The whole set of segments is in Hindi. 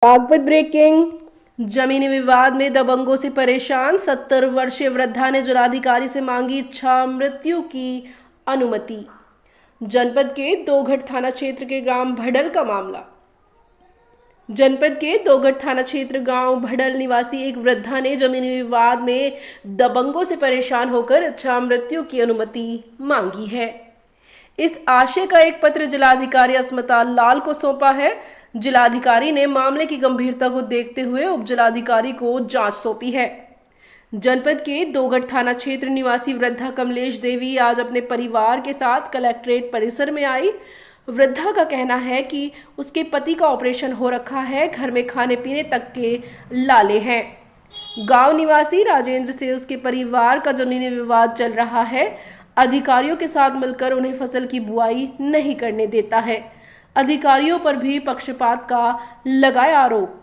बागपत ब्रेकिंग। जमीनी विवाद में दबंगों से परेशान 70 वर्षीय वृद्धा ने जिलाधिकारी से मांगी इच्छा मृत्यु की अनुमति। जनपद के दोघट थाना क्षेत्र के ग्राम भडल का मामला। जनपद के दोघट थाना क्षेत्र गांव भडल निवासी एक वृद्धा ने जमीनी विवाद में दबंगों से परेशान होकर इच्छा मृत्यु की अनुमति मांगी है। इस आशय का एक पत्र जिलाधिकारी अस्मताल लाल को सौंपा है। जिलाधिकारी ने मामले की गंभीरता को देखते हुए उप जिलाधिकारी को जांच सौंपी है। जनपद के दोघट थाना क्षेत्र निवासी वृद्धा कमलेश देवी आज अपने परिवार के साथ कलेक्ट्रेट परिसर में आई। वृद्धा का कहना है कि उसके पति का ऑपरेशन हो रखा है, घर में खाने पीने तक के लाले हैं। गांव निवासी राजेंद्र से उसके परिवार का जमीनी विवाद चल रहा है। अधिकारियों के साथ मिलकर उन्हें फसल की बुआई नहीं करने देता है। अधिकारियों पर भी पक्षपात का लगाया आरोप।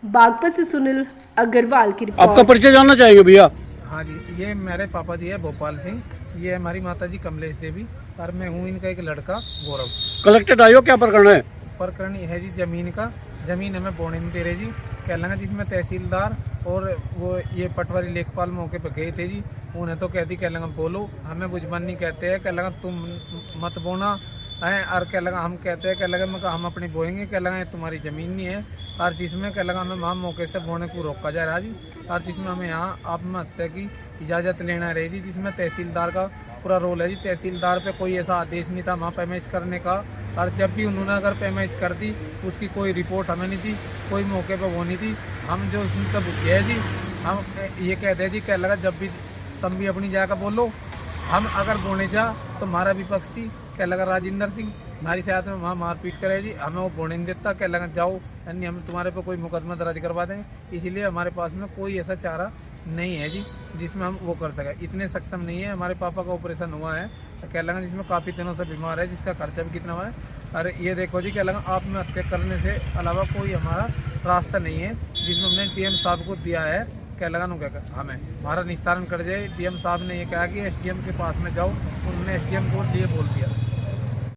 बागपत से सुनील अग्रवाल की रिपोर्ट। आपका परिचय जानना चाहेंगे भैया? हाँ जी, ये मेरे पापा जी है भोपाल सिंह, ये हमारी माता जी कमलेश देवी और मैं हूँ इनका एक लड़का गौरव। कलेक्टेड आयो, क्या प्रकरण है? प्रकरण है जी जमीन का। जमीन हमें बोने नहीं दे रहे जी, कह लेंगे जिसमें तहसीलदार और वो ये पटवारी लेखपाल मौके पर गए थे जी। उन्हें तो कहती कह लेंगे बोलो, हमें बुझबन नहीं कहते हैं, कह लेंगे तुम मत बोना है। और कह लगा हम कहते हैं, कह लगा मैं हम अपनी बोएंगे, कह लगा ये तुम्हारी ज़मीन नहीं है। और जिसमें कह लगा हमें वहाँ मौके से बोने को रोका जा रहा जी। और जिसमें हमें यहाँ आत्महत्या की इजाज़त लेना रही जी, जिसमें तहसीलदार का पूरा रोल है जी। तहसीलदार पे कोई ऐसा आदेश नहीं था वहाँ पेमेंट करने का, और जब भी उन्होंने अगर पेमेंट कर दी उसकी कोई रिपोर्ट हमें नहीं थी, कोई मौके पर वो नहीं थी। हम जो तब बुझे है जी, हम ये कहते हैं जी कह लगा जब भी तब भी अपनी जगह बोलो, हम अगर बोने जा तो हमारा विपक्षी कह लगा राजेंद्र सिंह हमारी साथ में वहाँ मारपीट करे जी, हमें वो बोने नहीं देता, कह लगा जाओ यानी हम तुम्हारे पे कोई मुकदमा दर्ज करवा दें। इसीलिए हमारे पास में कोई ऐसा चारा नहीं है जी जिसमें हम वो कर सकें, इतने सक्षम नहीं है। हमारे पापा का ऑपरेशन हुआ है तो कह लगा जिसमें काफ़ी दिनों से बीमार है, जिसका खर्चा भी कितना हुआ है। अरे ये देखो जी, कह लगा आत्महत्या करने से अलावा कोई हमारा रास्ता नहीं है, जिसमें हमने DM साहब को दिया है। कह लगा नु क्या हमें हमारा निस्तारण कर जाए। DM साहब ने ये कहा कि SDM के पास में जाओ, उन्होंने SDM को ये बोल दिया।